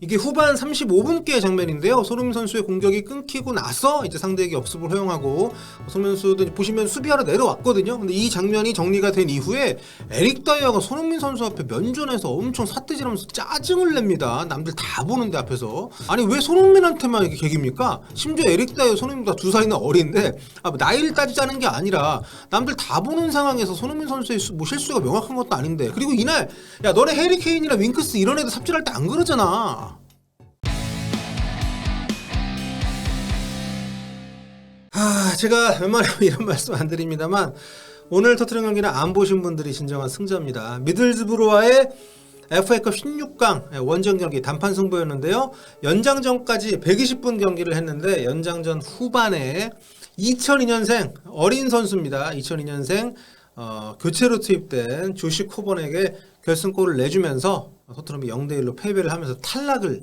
이게 후반 35분께 장면인데요. 손흥민 선수의 공격이 끊기고 나서 이제 상대에게 역습을 허용하고 손흥민 선수도 보시면 수비하러 내려왔거든요. 근데 이 장면이 정리가 된 이후에 에릭 다이어가 손흥민 선수 앞에 면전에서 엄청 삿대질하면서 짜증을 냅니다. 남들 다 보는데 앞에서. 아니 왜 손흥민한테만 이렇게 개깁니까? 심지어 에릭 다이어 손흥민보다 2살이나 어린데 나이를 따지자는 게 아니라 남들 다 보는 상황에서 손흥민 선수의 뭐 실수가 명확한 것도 아닌데, 그리고 이날 야 너네 해리 케인이나 윙크스 이런 애들 삽질할 때 안 그러잖아. 제가 웬만하면 이런 말씀 안 드립니다만 오늘 터트넘 경기는 안 보신 분들이 진정한 승자입니다. 미들즈브로와의 FA컵 16강 원정 경기 단판 승부였는데요. 연장전까지 120분 경기를 했는데 연장전 후반에 2002년생 어린 선수입니다. 2002년생 교체로 투입된 조시 코번에게 결승골을 내주면서 토트넘이 0대1로 패배를 하면서 탈락을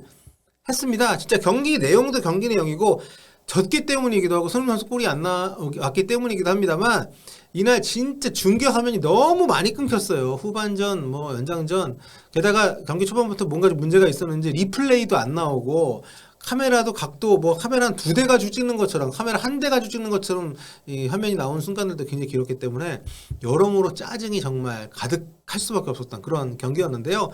했습니다. 진짜 경기 내용도 경기 내용이고 졌기 때문이기도 하고 손흥민 선수 골이 안 나왔기 때문이기도 합니다만 이날 진짜 중계 화면이 너무 많이 끊겼어요. 후반전 뭐 연장전, 게다가 경기 초반부터 뭔가 좀 문제가 있었는지 리플레이도 안 나오고 카메라도 각도 뭐 카메라 한 2대 가지고 찍는 것처럼, 카메라 한 대 가지고 찍는 것처럼 이 화면이 나온 순간들도 굉장히 길었기 때문에 여러모로 짜증이 정말 가득할 수밖에 없었던 그런 경기였는데요.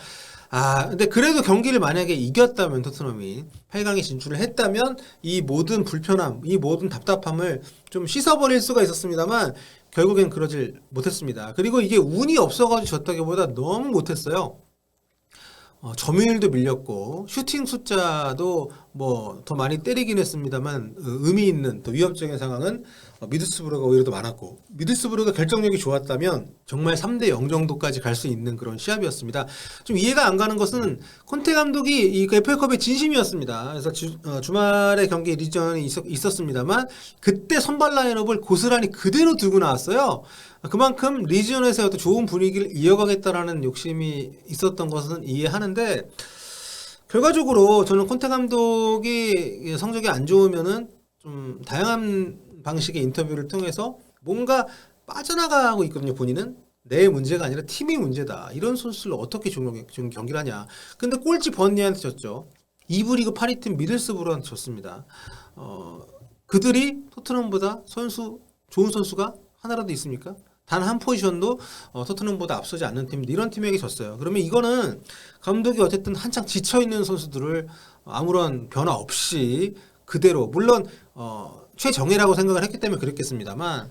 근데 그래도 경기를 만약에 이겼다면 토트넘이 8강에 진출을 했다면 이 모든 불편함, 이 모든 답답함을 좀 씻어버릴 수가 있었습니다만 결국엔 그러질 못했습니다. 그리고 이게 운이 없어가지고 졌다기보다 너무 못했어요. 점유율도 밀렸고 슈팅 숫자도 뭐 더 많이 때리긴 했습니다만 의미 있는 또 위협적인 상황은 미드스브르가 오히려 더 많았고, 미드스브르가 결정력이 좋았다면 정말 3대0 정도까지 갈 수 있는 그런 시합이었습니다. 좀 이해가 안 가는 것은 콘테 감독이 이 FA컵의 진심이었습니다. 그래서 주말에 경기 리전이 있었습니다만 그때 선발 라인업을 고스란히 그대로 두고 나왔어요. 그만큼 리지언에서 어떤 좋은 분위기를 이어가겠다라는 욕심이 있었던 것은 이해하는데, 결과적으로 저는 콘테 감독이 성적이 안 좋으면은 좀 다양한 방식의 인터뷰를 통해서 뭔가 빠져나가고 있거든요. 본인은 내 문제가 아니라 팀이 문제다, 이런 선수를 어떻게 지금 경기를 하냐. 근데 꼴찌 번니한테 졌죠. 2부 리그 8위 팀 미들스브로한테 졌습니다. 그들이 토트넘보다 좋은 선수가 하나라도 있습니까? 단 한 포지션도 토트넘보다 앞서지 않는 팀인데 이런 팀에게 졌어요. 그러면 이거는 감독이 어쨌든 한창 지쳐있는 선수들을 아무런 변화 없이 그대로, 물론 최정예라고 생각을 했기 때문에 그랬겠습니다만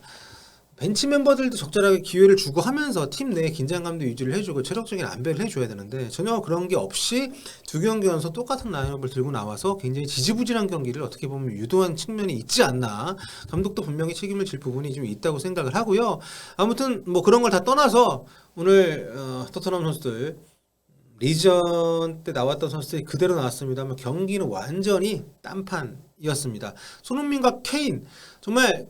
벤치 멤버들도 적절하게 기회를 주고 하면서 팀 내 긴장감도 유지를 해주고 체력적인 안배를 해줘야 되는데 전혀 그런 게 없이 두 경기 연속 똑같은 라인업을 들고 나와서 굉장히 지지부진한 경기를 어떻게 보면 유도한 측면이 있지 않나. 감독도 분명히 책임을 질 부분이 좀 있다고 생각을 하고요. 아무튼 뭐 그런 걸 다 떠나서 오늘 토트넘 선수들 리전 때 나왔던 선수들이 그대로 나왔습니다만 경기는 완전히 딴판이었습니다. 손흥민과 케인 정말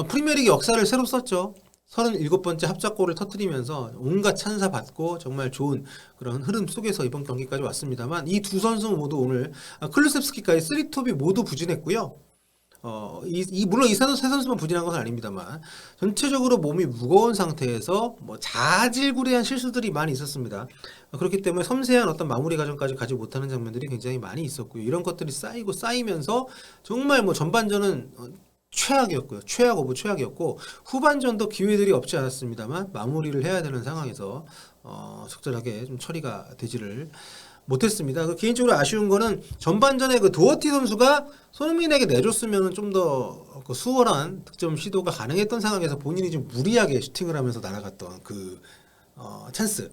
프리미어리그 역사를 새로 썼죠. 37번째 합작골을 터뜨리면서 온갖 찬사 받고 정말 좋은 그런 흐름 속에서 이번 경기까지 왔습니다만 이 두 선수 모두 오늘 클루셉스키까지 3톱이 모두 부진했고요. 물론 이 세 선수만 부진한 것은 아닙니다만 전체적으로 몸이 무거운 상태에서 뭐 자질구레한 실수들이 많이 있었습니다. 그렇기 때문에 섬세한 어떤 마무리 과정까지 가지 못하는 장면들이 굉장히 많이 있었고요. 이런 것들이 쌓이면서 정말 뭐 전반전은 최악이었고요. 최악 오브 최악이었고 후반전도 기회들이 없지 않았습니다만 마무리를 해야 되는 상황에서 적절하게 좀 처리가 되지를 못했습니다. 개인적으로 아쉬운 거는 전반전에 도어티 선수가 손흥민에게 내줬으면 좀 더 수월한 득점 시도가 가능했던 상황에서 본인이 좀 무리하게 슈팅을 하면서 날아갔던 찬스.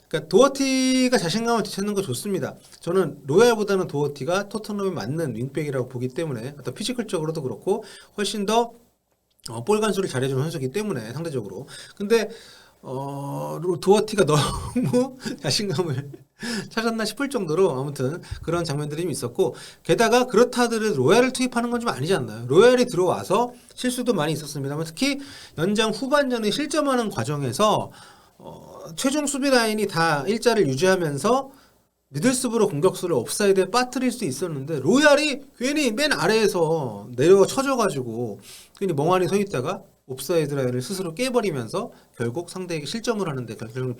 그러니까 도어티가 자신감을 되찾는 거 좋습니다. 저는 로얄보다는 도어티가 토트넘에 맞는 윙백이라고 보기 때문에 어떤 피지컬적으로도 그렇고 훨씬 더 볼 간수를 잘해주는 선수이기 때문에 상대적으로. 근데 도어티가 너무 자신감을 찾았나 싶을 정도로 아무튼 그런 장면들이 좀 있었고, 게다가 그렇다 하더라도 로얄을 투입하는 건 좀 아니지 않나요? 로얄이 들어와서 실수도 많이 있었습니다만 특히 연장 후반전에 실점하는 과정에서 최종 수비 라인이 다 일자를 유지하면서 미들스브로 공격수를 옵사이드에 빠뜨릴 수 있었는데 로얄이 괜히 맨 아래에서 내려 쳐져가지고 괜히 멍하니 서 있다가 옵사이드 라인을 스스로 깨버리면서 결국 상대에게 실점을 하는데 결정적인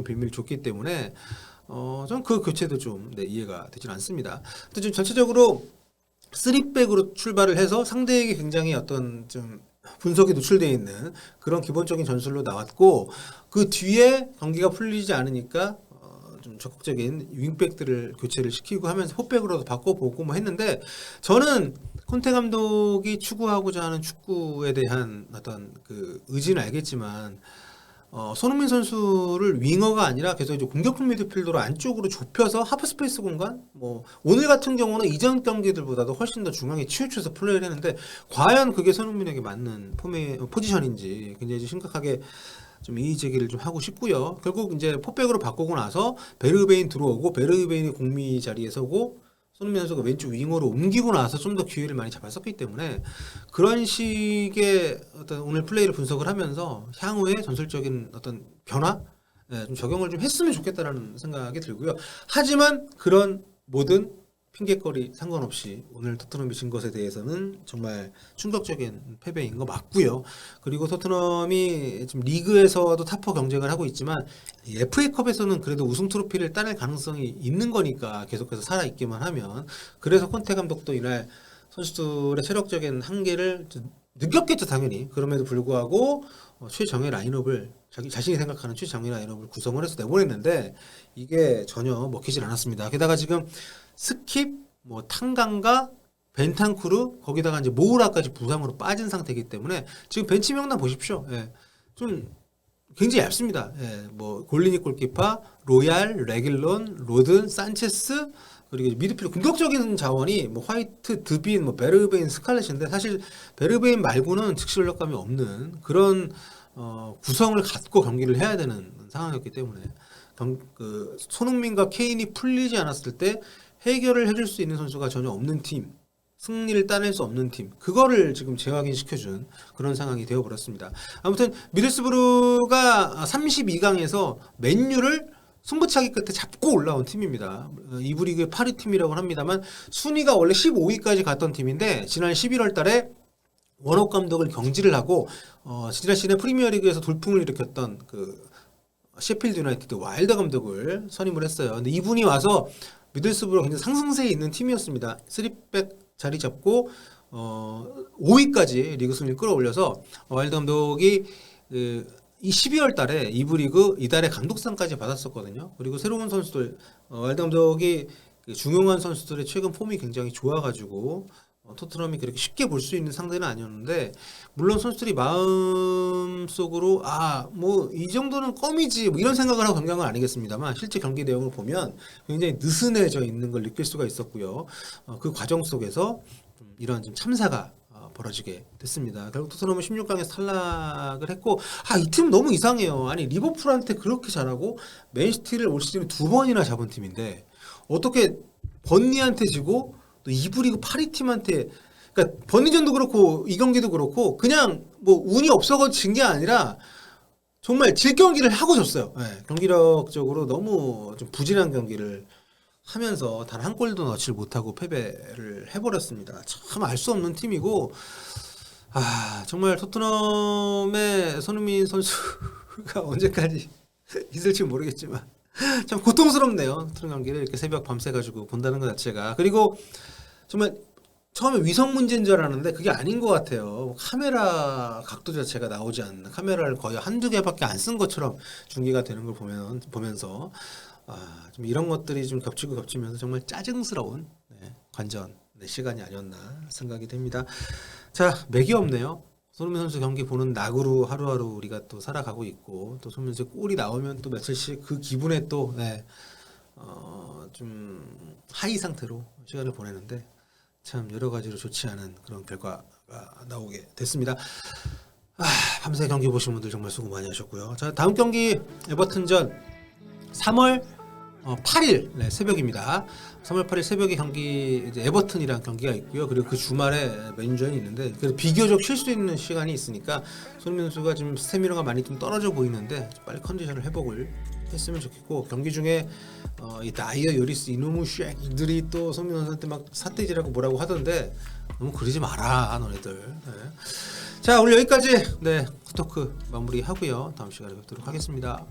빌미를 줬기 때문에 저는 그 교체도 좀 이해가 되질 않습니다. 근데 좀 전체적으로 3백으로 출발을 해서 상대에게 굉장히 어떤 좀 분석이 노출되어 있는 그런 기본적인 전술로 나왔고, 그 뒤에 경기가 풀리지 않으니까 좀 적극적인 윙백들을 교체를 시키고 하면서 포백으로도 바꿔보고 뭐 했는데, 저는 콘테 감독이 추구하고자 하는 축구에 대한 어떤 그 의지는 알겠지만, 손흥민 선수를 윙어가 아니라 계속 이제 공격형 미드필더로 안쪽으로 좁혀서 하프 스페이스 공간, 뭐 오늘 같은 경우는 이전 경기들보다도 훨씬 더 중앙에 치우쳐서 플레이를 했는데, 과연 그게 손흥민에게 맞는 포지션인지 굉장히 심각하게 좀 이의 제기를 좀 하고 싶고요. 결국 이제 포백으로 바꾸고 나서 베르베인 들어오고, 베르베인이 공미 자리에 서고, 손흥민 선수가 왼쪽 윙어로 옮기고 나서 좀 더 기회를 많이 잡았었기 때문에, 그런 식의 어떤 오늘 플레이를 분석을 하면서 향후에 전술적인 어떤 변화, 좀 적용을 좀 했으면 좋겠다라는 생각이 들고요. 하지만 그런 모든 핑계거리 상관없이 오늘 토트넘이 진 것에 대해서는 정말 충격적인 패배인 거 맞고요. 그리고 토트넘이 지금 리그에서도 탑4 경쟁을 하고 있지만 FA컵에서는 그래도 우승 트로피를 따낼 가능성이 있는 거니까 계속해서 살아있기만 하면, 그래서 콘테 감독도 이날 선수들의 체력적인 한계를 느꼈겠죠, 당연히. 그럼에도 불구하고 최정예 라인업을, 자신이 생각하는 최정예 라인업을 구성을 해서 내보냈는데 이게 전혀 먹히질 않았습니다. 게다가 지금 스킵, 뭐 탕강가, 벤탄쿠르, 거기다가 이제 모우라까지 부상으로 빠진 상태이기 때문에 지금 벤치 명단 보십시오. 예. 좀 굉장히 얇습니다. 예. 뭐 골리니 골키파, 로얄, 레길론, 로든, 산체스, 그리고 미드필더 공격적인 자원이 뭐 화이트, 드빈, 뭐 베르베인, 스칼렛인데, 사실 베르베인 말고는 즉시 전력감이 없는 그런 구성을 갖고 경기를 해야 되는 상황이었기 때문에, 그 손흥민과 케인이 풀리지 않았을 때 해결을 해줄 수 있는 선수가 전혀 없는 팀, 승리를 따낼 수 없는 팀, 그거를 지금 재확인시켜준 그런 상황이 되어버렸습니다. 아무튼 미들스브루가 32강에서 맨유를 승부차기 끝에 잡고 올라온 팀입니다. 2부 리그의 8위 팀이라고 합니다만, 순위가 원래 15위까지 갔던 팀인데 지난 11월 달에 원옥 감독을 경질을 하고 지난 시즌에 프리미어리그에서 돌풍을 일으켰던 그 셰필드 유나이티드 와일드 감독을 선임을 했어요. 근데 이분이 와서 미들스브루가 굉장히 상승세에 있는 팀이었습니다. 3백 자리 잡고 5위까지 리그 순위를 끌어올려서 와일드 감독이 이 12월 달에 2부 리그 이달의 감독상까지 받았었거든요. 그리고 새로운 선수들, 와일드 감독이 중용한 선수들의 최근 폼이 굉장히 좋아가지고 토트넘이 그렇게 쉽게 볼 수 있는 상대는 아니었는데, 물론 선수들이 마음속으로 뭐 이 정도는 껌이지 뭐 이런 생각을 하고 경기한 건 아니겠습니다만, 실제 경기 내용을 보면 굉장히 느슨해져 있는 걸 느낄 수가 있었고요. 그 과정 속에서 이런 좀 참사가 벌어지게 됐습니다. 결국 토트넘은 16강에서 탈락을 했고, 이 팀 너무 이상해요. 아니, 리버풀한테 그렇게 잘하고 맨시티를 올 시즌에 2번이나 잡은 팀인데 어떻게 번니한테 지고 또 2부 리그 8위 팀한테, 그러니까 번니전도 그렇고 이 경기도 그렇고 그냥 뭐 운이 없어서 진 게 아니라 정말 질 경기를 하고 졌어요. 네, 경기력적으로 너무 좀 부진한 경기를 하면서 단 한 골도 넣지 못하고 패배를 해버렸습니다. 참 알 수 없는 팀이고, 정말 토트넘의 손흥민 선수가 언제까지 있을지 모르겠지만 참 고통스럽네요. 토트넘 경기를 이렇게 새벽 밤새 가지고 본다는 것 자체가. 그리고 정말 처음에 위성 문제인 줄 알았는데 그게 아닌 것 같아요. 카메라 각도 자체가 나오지 않는, 카메라를 거의 한두 개밖에 안 쓴 것처럼 중계가 되는 걸 보면서 좀 이런 것들이 좀 겹치고 겹치면서 정말 짜증스러운 관전 시간이 아니었나 생각이 됩니다. 자, 맥이 없네요. 손흥민 선수 경기 보는 낙으로 하루하루 우리가 또 살아가고 있고, 또 손흥민 선수 골이 나오면 또 며칠씩 그 기분에 또 좀 하이 상태로 시간을 보내는데, 참 여러 가지로 좋지 않은 그런 결과가 나오게 됐습니다. 밤새 경기 보신 분들 정말 수고 많이 하셨고요. 자, 다음 경기 에버튼전 3월 8일 새벽입니다. 3월 8일 새벽에 경기, 이제 에버튼이랑 경기가 있고요. 그리고 그 주말에 맨유전이 있는데, 그래도 비교적 쉴 수 있는 시간이 있으니까 손흥민 선수가 지금 스태미너가 많이 좀 떨어져 보이는데 빨리 컨디션을 회복을 했으면 좋겠고, 경기 중에 이 나이어 요리스 이노무 쉑들이 또 손흥민 선수한테 막 삿대질하고 뭐라고 하던데 너무 그러지 마라 너네들. 네. 자, 오늘 여기까지 후토크 마무리하고요. 다음 시간에 뵙도록 하겠습니다.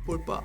볼빠.